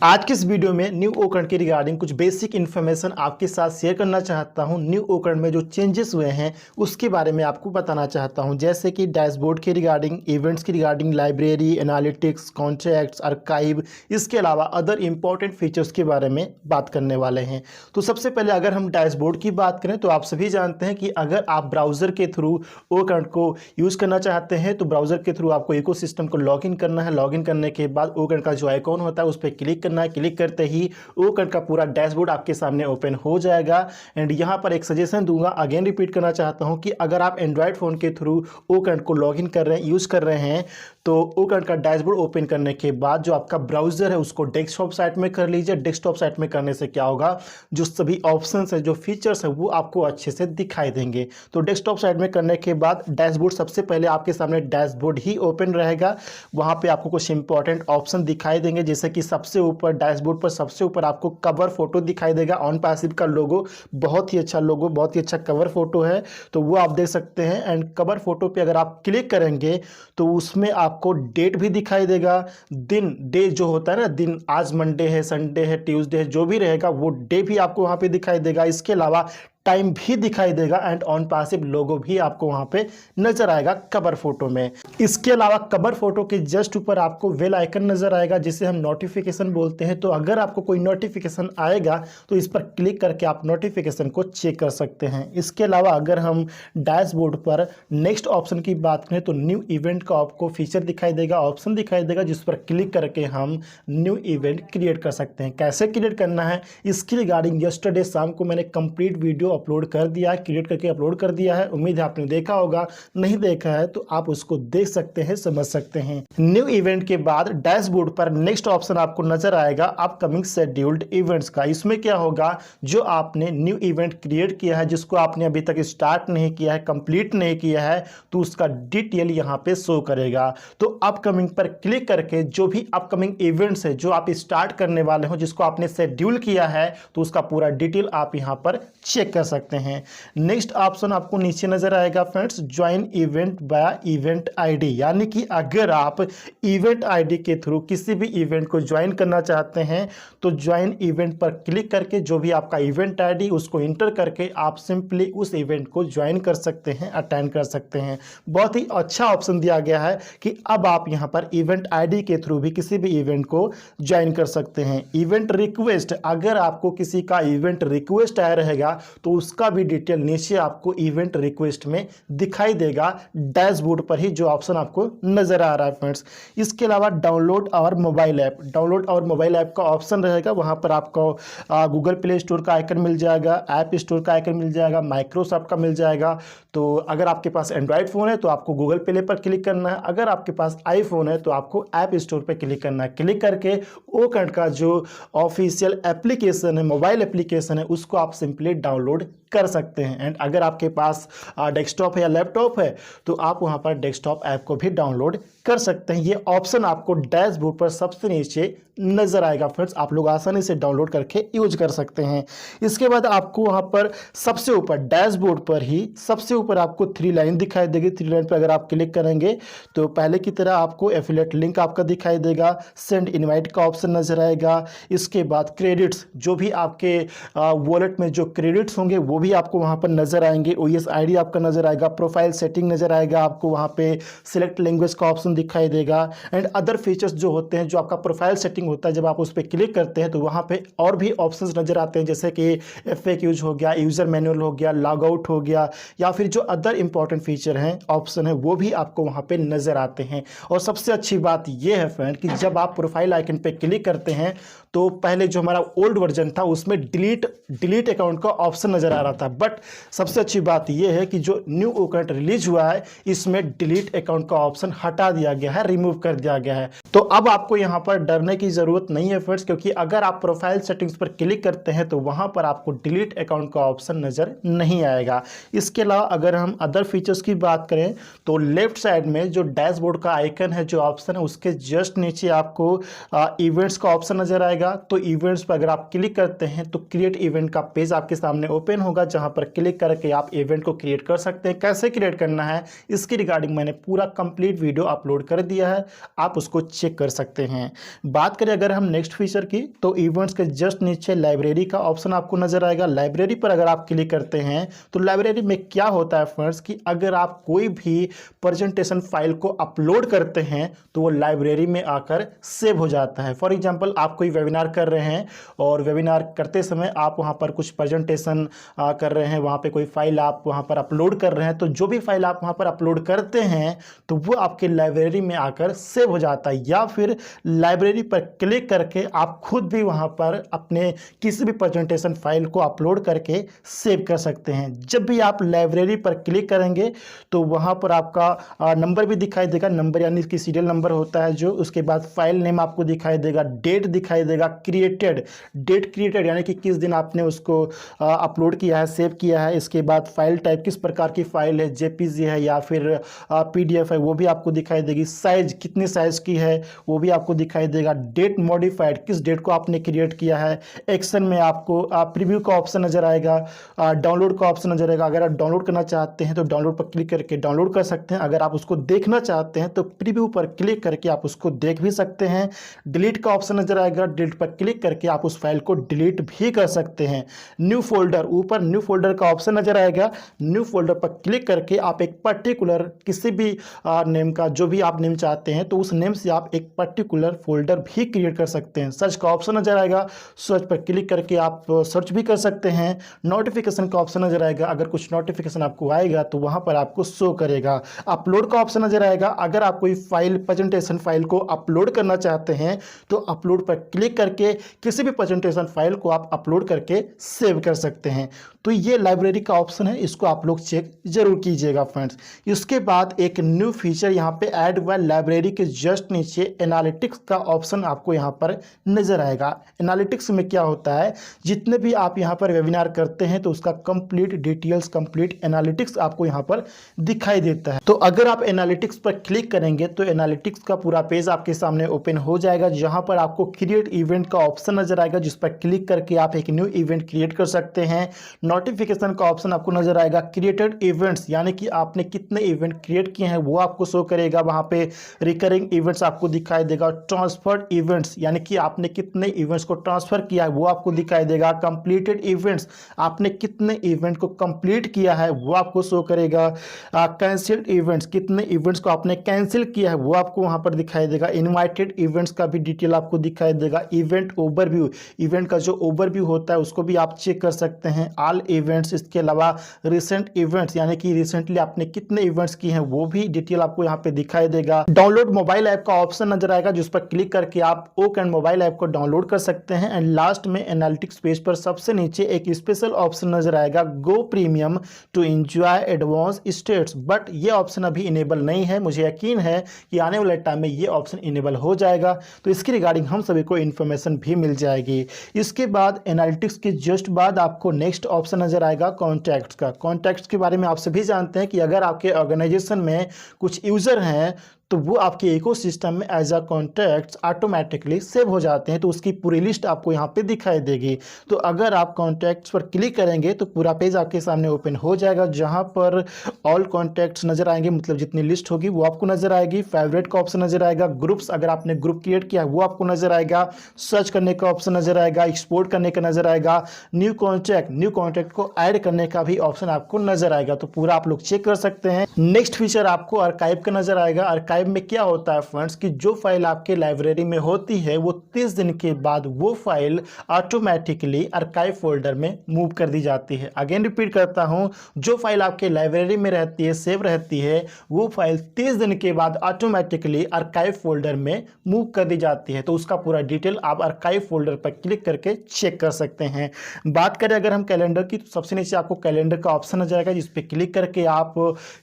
आज की इस वीडियो में न्यू ओकरण के रिगार्डिंग कुछ बेसिक इन्फॉर्मेशन आपके साथ शेयर करना चाहता हूं। न्यू ओकरण में जो चेंजेस हुए हैं उसके बारे में आपको बताना चाहता हूं, जैसे कि डैशबोर्ड के रिगार्डिंग, इवेंट्स की regarding, library, analytics, contracts, archive, इसके अलावा अदर इंपॉर्टेंट फीचर्स के बारे में बात करने वाले हैं। तो सबसे पहले अगर हम डैशबोर्ड की बात करें तो आप सभी जानते हैं कि अगर आप ब्राउज़र के थ्रू ओकरण को यूज़ करना चाहते हैं तो ब्राउज़र के थ्रू आपको इकोसिस्टम को लॉगिन करना है। लॉगिन करने के बाद ओकरण का जो आइकॉन होता है उस पर क्लिक करना है। क्लिक करते ही ओकरण का पूरा डैशबोर्ड आपके सामने ओपन हो जाएगा। एंड यहां पर एक सजेशन दूंगा, अगेन रिपीट करना चाहता हूं कि अगर आप एंड्रॉयड फोन के थ्रू ओकरण को लॉगिन कर रहे हैं, यूज कर रहे हैं, तो ओकरण का डैशबोर्ड ओपन करने के बाद जो आपका ब्राउजर है उसको डेस्कटॉप साइट में कर लीजिए। डेस्कटॉप साइट में करने से क्या होगा, जो सभी ऑप्शंस है, जो फीचर्स है वो आपको अच्छे से दिखाई देंगे। तो डेस्कटॉप साइट में करने के बाद डैशबोर्ड सबसे पहले आपके सामने डैशबोर्ड ही ओपन रहेगा। वहां पे आपको कुछ इंपॉर्टेंट ऑप्शन दिखाई देंगे, जैसे कि सबसे ऊपर डैशबोर्ड पर सबसे ऊपर आपको कवर फोटो दिखाई देगा। ऑन पैसिव का लोगो, बहुत ही अच्छा लोगो, बहुत ही अच्छा कवर फोटो है, तो वो आप देख सकते हैं। एंड कवर फोटो पे अगर आप क्लिक करेंगे तो उसमें आपको डेट भी दिखाई देगा। दिन, डे जो होता है ना, दिन, आज मंडे है, संडे है, ट्यूसडे है, जो भी रहेगा वो डे भी आपको वहां पे दिखाई देगा। इसके अलावा टाइम भी दिखाई देगा एंड ऑन पैसिव लोगो भी आपको वहां पे नजर आएगा कवर फोटो में। इसके अलावा कवर फोटो के जस्ट ऊपर आपको बेल आइकन नजर आएगा, जिसे हम नोटिफिकेशन बोलते हैं। तो अगर आपको कोई नोटिफिकेशन आएगा तो इस पर क्लिक करके आप नोटिफिकेशन को चेक कर सकते हैं। इसके अलावा अगर हम डैशबोर्ड पर नेक्स्ट ऑप्शन की बात करें तो न्यू इवेंट का आपको फीचर दिखाई देगा, ऑप्शन दिखाई देगा, जिस पर क्लिक करके हम न्यू इवेंट क्रिएट कर सकते हैं। कैसे क्रिएट करना है इसकी रिगार्डिंग यस्टरडे शाम को मैंने कंप्लीट वीडियो अपलोड कर दिया है, क्रिएट करके अपलोड कर दिया है। उम्मीद है आपने देखा होगा, नहीं देखा है तो आप उसको देख सकते हैं, समझ सकते हैं। न्यू इवेंट के बाद डैशबोर्ड पर नेक्स्ट ऑप्शन आपको नजर आएगा अपकमिंग शेड्यूल्ड इवेंट्स का। इसमें क्या होगा, जो आपने न्यू इवेंट क्रिएट किया है, जिसको आपने अभी तक स्टार्ट नहीं किया है, कंप्लीट नहीं किया है, तो उसका डिटेल यहाँ पे शो करेगा। तो अपकमिंग पर क्लिक करके जो भी अपकमिंग इवेंट्स है जो आप स्टार्ट करने वाले हो, जिसको आपने शेड्यूल किया है, तो उसका पूरा डिटेल आप यहाँ पर चेक कर सकते हैं। नेक्स्ट ऑप्शन आपको नीचे नजर आएगा friends, join event bye event ID, यानी कि अगर आप इवेंट आईडी के थ्रू किसी भी इवेंट को ज्वाइन करना चाहते हैं तो ज्वाइन इवेंट पर क्लिक करके जो भी आपका इवेंट आईडी उसको इंटर करके आप सिंपली उस इवेंट को ज्वाइन कर सकते हैं, अटेंड कर सकते हैं। बहुत ही अच्छा ऑप्शन दिया गया है कि अब आप यहां पर इवेंट आईडी के थ्रू भी किसी भी इवेंट को ज्वाइन कर सकते हैं। इवेंट रिक्वेस्ट, अगर आपको किसी का इवेंट रिक्वेस्ट आया रहेगा तो उसका भी डिटेल नीचे आपको इवेंट रिक्वेस्ट में दिखाई देगा, डैशबोर्ड पर ही जो ऑप्शन आपको नजर आ रहा है फ्रेंड्स। इसके अलावा डाउनलोड और मोबाइल ऐप, डाउनलोड और मोबाइल ऐप का ऑप्शन रहेगा। वहां पर आपको गूगल प्ले स्टोर का आइकन मिल जाएगा, ऐप स्टोर का आइकन मिल जाएगा, माइक्रोसॉफ्ट का मिल जाएगा। तो अगर आपके पास एंड्रॉयड फोन है तो आपको गूगल प्ले पर क्लिक करना है, अगर आपके पास आईफोन है तो आपको ऐप स्टोर पर क्लिक करना है। क्लिक करके ओकरण का जो ऑफिशियल एप्लीकेशन है, मोबाइल एप्लीकेशन है, उसको आप सिंपली डाउनलोड कर सकते हैं। एंड अगर आपके पास डेस्कटॉप है या लैपटॉप है तो आप वहां पर डेस्कटॉप ऐप को भी डाउनलोड कर सकते हैं। ये ऑप्शन आपको डैशबोर्ड पर सबसे नीचे नजर आएगा फ्रेंड्स, आप लोग आसानी से डाउनलोड करके यूज कर सकते हैं। इसके बाद आपको वहां पर सबसे ऊपर डैशबोर्ड पर ही सबसे ऊपर आपको 3 लाइन दिखाई देगी। 3 लाइन पर अगर आप क्लिक करेंगे तो पहले की तरह आपको एफिलिएट लिंक आपका दिखाई देगा, सेंड इनवाइट का ऑप्शन नजर आएगा। इसके बाद क्रेडिट्स, जो भी आपके वॉलेट में जो क्रेडिट्स होंगे वो भी आपको वहां पर नजर आएंगे। ओएस आईडी आपका नजर आएगा, प्रोफाइल सेटिंग नजर आएगा, आपको वहां पे सिलेक्ट लैंग्वेज का ऑप्शन दिखाई देगा। एंड अदर फीचर्स जो होते हैं, जो आपका प्रोफाइल सेटिंग होता है, जब आप उस पर क्लिक करते हैं तो वहां पे और भी ऑप्शंस नजर आते हैं, जैसे कि FAQ हो गया, यूजर मैनुअल हो गया, लॉग आउट हो गया, या फिर जो अदर इंपॉर्टेंट फीचर हैं, ऑप्शन है, वो भी आपको वहां पे नजर आते हैं। और सबसे अच्छी बात यह है फ्रेंड कि जब आप प्रोफाइल आइकन पे क्लिक करते हैं तो पहले जो हमारा ओल्ड वर्जन था उसमें डिलीट अकाउंट का ऑप्शन नजर आ रहा था, बट सबसे अच्छी बात यह है कि जो न्यू ओकरण रिलीज हुआ है इसमें डिलीट अकाउंट का ऑप्शन हटा दिया गया है, रिमूव कर दिया गया है। तो अब आपको यहां पर डरने की जरूरत नहीं है फ्रेंड्स, क्योंकि अगर आप प्रोफाइल सेटिंग्स पर क्लिक करते हैं तो वहां पर आपको डिलीट अकाउंट का ऑप्शन नजर नहीं आएगा। इसके अलावा अगर हम अदर फीचर्स की बात करें तो लेफ्ट साइड में जो डैशबोर्ड का आइकन है, जो ऑप्शन है, उसके जस्ट नीचे आपको इवेंट्स का ऑप्शन नजर आएगा। तो इवेंट्स पर अगर आप क्लिक करते हैं तो क्रिएट इवेंट का पेज आपके सामने ओपन होगा, जहां पर क्लिक करके आप इवेंट को क्रिएट कर सकते हैं। कैसे क्रिएट करना है इसकी रिगार्डिंग मैंने पूरा कंप्लीट वीडियो अपलोड कर दिया है, आप उसको चेक कर सकते हैं। बात करें अगर हम नेक्स्ट फीचर की, तो इवेंट्स के जस्ट नीचे लाइब्रेरी का ऑप्शन आपको नजर आएगा। लाइब्रेरी पर अगर आप क्लिक करते हैं तो लाइब्रेरी में क्या होता है फ्रेंड्स कि अगर आप कोई भी प्रेजेंटेशन फाइल को अपलोड करते हैं तो वो लाइब्रेरी में आकर सेव हो जाता है। फॉर एग्जांपल आप कोई वेबिनार कर रहे हैं और वेबिनार करते समय आप वहां पर कुछ प्रेजेंटेशन कर रहे हैं, वहां पे कोई फाइल आप वहां पर अपलोड कर रहे हैं, तो जो भी फाइल आप वहां पर अपलोड करते हैं तो वो आपके लाइब्रेरी में आकर सेव हो जाता है। या फिर लाइब्रेरी पर क्लिक करके आप खुद भी वहां पर अपने किसी भी प्रेजेंटेशन फाइल को अपलोड करके सेव कर सकते हैं। जब भी आप लाइब्रेरी पर क्लिक करेंगे तो वहां पर आपका नंबर भी दिखाई देगा, नंबर यानी कि सीरियल नंबर होता है जो, उसके बाद फाइल नेम आपको दिखाई देगा, डेट दिखाई देगा, क्रिएटेड डेट क्रिएटेड यानी कि किस दिन आपने उसको अपलोड किया है, सेव किया है, इसके बाद फाइल टाइप किस प्रकार की फाइल है, जेपीजी है या फिर पीडीएफ है, वो भी आपको दिखाई देगी, साइज कितनी साइज की है वो भी आपको दिखाई देगा, डेट मॉडिफाइड किस डेट को आपने क्रिएट किया है, एक्शन में आपको प्रीव्यू का ऑप्शन नजर आएगा, डाउनलोड का ऑप्शन नजर आएगा। अगर आप डाउनलोड करना चाहते हैं तो डाउनलोड पर क्लिक करके डाउनलोड कर सकते हैं, अगर आप उसको देखना चाहते हैं तो प्रीव्यू पर क्लिक करके आप उसको देख भी सकते हैं। डिलीट का ऑप्शन नजर आएगा, डिलीट पर क्लिक करके आप उस फाइल को डिलीट भी कर सकते हैं। न्यू फोल्डर, ऊपर न्यू फोल्डर का ऑप्शन नजर आएगा, न्यू फोल्डर पर क्लिक करके आप एक पर्टिकुलर किसी भी नेम का जो भी आप नेम चाहते हैं तो उस नेम से आप एक पर्टिकुलर फोल्डर भी क्रिएट कर सकते हैं। सर्च का ऑप्शन नजर आएगा, सर्च पर क्लिक करके आप सर्च भी कर सकते हैं। नोटिफिकेशन का ऑप्शन नजर आएगा, अगर कुछ नोटिफिकेशन आपको आएगा तो वहां पर आपको शो करेगा। अपलोड का ऑप्शन नजर आएगा, अगर आप कोई फाइल प्रेजेंटेशन फाइल को अपलोड करना चाहते हैं तो अपलोड पर क्लिक करके किसी भी प्रेजेंटेशन फाइल को आप अपलोड करके सेव कर सकते हैं। तो ये लाइब्रेरी का ऑप्शन है, इसको आप लोग चेक जरूर कीजिएगा फ्रेंड्स। इसके बाद एक न्यू फीचर यहाँ पे ऐड हुआ, लाइब्रेरी के जस्ट नीचे एनालिटिक्स का ऑप्शन आपको यहाँ पर नजर आएगा। एनालिटिक्स में क्या होता है, जितने भी आप यहाँ पर वेबिनार करते हैं तो उसका कंप्लीट डिटेल्स, कंप्लीट एनालिटिक्स आपको यहाँ पर दिखाई देता है। तो अगर आप एनालिटिक्स पर क्लिक करेंगे तो एनालिटिक्स का पूरा पेज आपके सामने ओपन हो जाएगा, जहां पर आपको क्रिएट इवेंट का ऑप्शन नजर आएगा, जिस पर क्लिक करके आप एक न्यू इवेंट क्रिएट कर सकते हैं। नोटिफिकेशन का ऑप्शन आपको नजर आएगा, क्रिएटेड इवेंट्स यानी कि आपने कितने इवेंट क्रिएट किए हैं वो आपको शो करेगा, वहां पे रिकरिंग इवेंट्स आपको दिखाई देगा। ट्रांसफर्ड इवेंट्स यानी कि आपने कितने इवेंट्स को ट्रांसफर किया है वो आपको दिखाई देगा। कंप्लीटेड इवेंट्स, आपने कितने इवेंट को कंप्लीट किया है वो आपको शो करेगा। कैंसिल्ड इवेंट्स, कितने इवेंट्स को आपने कैंसिल किया है वो आपको वहां पर दिखाई देगा। इनवाइटेड इवेंट्स का भी डिटेल आपको दिखाई देगा। इवेंट ओवरव्यू, इवेंट का जो ओवरव्यू होता है उसको भी आप चेक कर सकते हैं। ऑल इवेंट्स, इसके अलावा रिसेंट इवेंट्स यानी कि रिसेंटली आपने कितने इवेंट्स किए हैं वो भी डिटेल आपको यहाँ पे दिखाई देगा। डाउनलोड मोबाइल ऐप का ऑप्शन नजर आएगा, जिस पर क्लिक करके आप ओक एंड मोबाइल ऐप को डाउनलोड कर सकते हैं। एंड लास्ट में एनालिटिक्स पेज पर सबसे नीचे एक स्पेशल ऑप्शन नजर आएगा, go premium to enjoy advance stats, but ये ऑप्शन अभी इनेबल नहीं है। मुझे यकीन है कि आने वाले टाइम में ये ऑप्शन इनेबल हो जाएगा, तो इसकी रिगार्डिंग हम सभी को इन्फॉर्मेशन भी मिल जाएगी। इसके बाद एनालिटिक्स के जस्ट बाद आपको नेक्स्ट ऑप्शन नजर आएगा कॉन्टैक्ट्स का। कॉन्टैक्ट्स के बारे में आप सभी जानते हैं कि अगर आपके ऑर्गेनाइजेशन में कुछ यूजर हैं तो वो आपके इकोसिस्टम में as a contacts automatically save हो जाते हैं, तो उसकी पूरी लिस्ट आपको यहाँ पे दिखाई देगी। तो अगर आप कॉन्टैक्ट्स पर क्लिक करेंगे तो पूरा पेज आपके सामने ओपन हो जाएगा, जहाँ पर ऑल कॉन्टैक्ट्स नजर आएंगे, मतलब जितनी लिस्ट होगी वो आपको नजर आएगी। फेवरेट का ऑप्शन नजर आएगा, ग्रुप्स, अगर आपने ग्रुप क्रिएट किया वो आपको नजर आएगा, सर्च करने का ऑप्शन नजर आएगा, एक्सपोर्ट करने का नजर आएगा, न्यू कॉन्टैक्ट को ऐड करने का भी ऑप्शन आपको नजर आएगा। तो पूरा आप लोग चेक कर सकते हैं। नेक्स्ट फीचर आपको आर्काइव का नजर आएगा। आर्काइव में क्या होता है फ्रेंड्स कि जो फाइल आपके लाइब्रेरी में होती है वो 30 दिन के बाद वो फाइल ऑटोमेटिकली आर्काइव फोल्डर में मूव कर दी जाती है। अगेन रिपीट करता हूं, जो फाइल आपके लाइब्रेरी में रहती है, सेव रहती है, वो फाइल 30 दिन के बाद ऑटोमेटिकली आर्काइव फोल्डर में मूव कर दी जाती है। तो उसका पूरा डिटेल आप आर्काइव फोल्डर पर क्लिक करके चेक कर सकते हैं। बात करें अगर हम कैलेंडर की, तो सबसे नीचे आपको कैलेंडर का ऑप्शन नजर आएगा, जिस पर क्लिक करके आप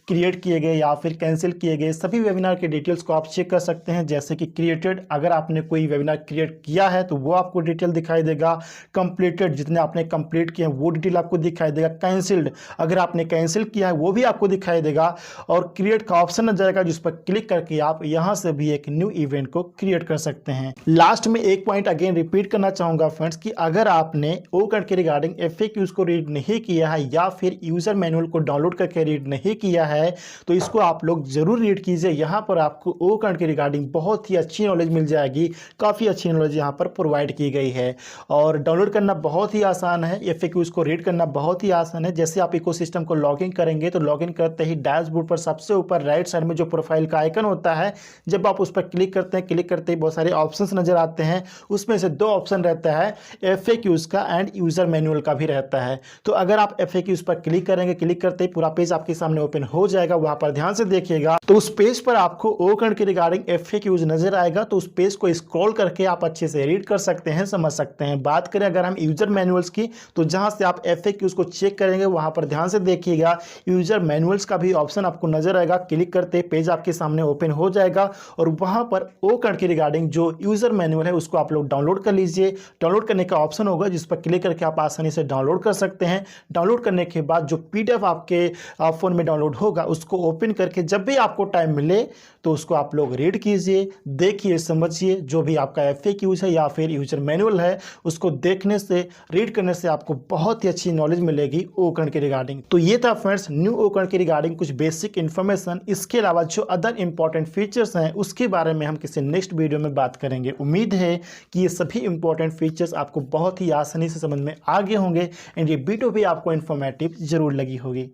क्रिएट किए गए या फिर कैंसिल किए गए सभी वेबिनार के डिटेल्स को आप चेक कर सकते हैं। जैसे कि क्रिएटेड, अगर आपने कोई वेबिनार क्रिएट किया है तो वो आपको डिटेल दिखाई देगा। कंप्लीटेड, जितने आपने कंप्लीट किए हैं वो डिटेल आपको दिखाई देगा। कैंसिल्ड, अगर आपने कैंसिल किया है वो भी आपको दिखाई देगा। और क्रिएट का ऑप्शन नजर आएगा, जिस पर क्लिक करके आप यहां से भी एक न्यू इवेंट को क्रिएट कर सकते हैं। लास्ट में एक पॉइंट अगेन रिपीट करना चाहूंगा फ्रेंड्स कि अगर आपने ओकट के रिगार्डिंग FAQs को रीड नहीं किया है या फिर यूजर मैनुअल को डाउनलोड करके रीड नहीं किया है तो इसको आप लोग जरूर रीड कीजिए। यहाँ पर आपको ओ करंट के रिगार्डिंग बहुत ही अच्छी नॉलेज मिल जाएगी। काफ़ी अच्छी नॉलेज यहाँ पर प्रोवाइड की गई है और डाउनलोड करना बहुत ही आसान है। FAQs को रीड करना बहुत ही आसान है। जैसे आप इकोसिस्टम को लॉगिन करेंगे तो लॉगिन करते ही डैशबोर्ड पर सबसे ऊपर राइट साइड में जो प्रोफाइल का आइकन होता है, जब आप उस पर क्लिक करते हैं, क्लिक करते ही बहुत सारे ऑप्शंस नजर आते हैं। उसमें से 2 ऑप्शन रहता है, FAQs का एंड यूजर मैनुअल का भी रहता है। तो अगर आप FAQs पर क्लिक करेंगे, क्लिक करते ही पूरा पेज आपके सामने ओपन हो जाएगा। वहां पर ध्यान से देखिएगा तो उस पेज पर आपको ओ करंट के रिगार्डिंग FAQs नजर आएगा। तो उस पेज को स्क्रॉल करके आप अच्छे से रीड कर सकते हैं, समझ सकते हैं। बात करें अगर हम यूजर मैनुअल्स की, तो जहां से आप FAQs को चेक करेंगे वहां पर ध्यान से देखिएगा, यूजर मैनुअल्स का भी ऑप्शन आपको नजर आएगा। क्लिक करते पेज आपके सामने ओपन हो जाएगा और वहां पर ओ करंट के रिगार्डिंग जो यूजर मैनुअल है उसको आप लोग डाउनलोड कर लीजिए। डाउनलोड करने का ऑप्शन होगा जिस पर क्लिक करके आप आसानी से डाउनलोड कर सकते हैं। डाउनलोड करने के बाद जो PDF आपके फ़ोन में डाउनलोड होगा उसको ओपन करके जब भी आपको टाइम मिले तो उसको आप लोग रीड कीजिए, देखिए, समझिए। जो भी आपका FAQs है या फिर यूजर मैनुअल है उसको देखने से, रीड करने से आपको बहुत ही अच्छी नॉलेज मिलेगी ओ करंट के रिगार्डिंग। तो ये था फ्रेंड्स न्यू ओ करंट के रिगार्डिंग कुछ बेसिक इन्फॉर्मेशन। इसके अलावा जो अदर इंपॉर्टेंट फीचर्स हैं उसके बारे में हम किसी नेक्स्ट वीडियो में बात करेंगे। उम्मीद है कि ये सभी इंपॉर्टेंट फीचर्स आपको बहुत ही आसानी से समझ में आ गए होंगे एंड ये वीडियो भी आपको इन्फॉर्मेटिव जरूर लगी होगी।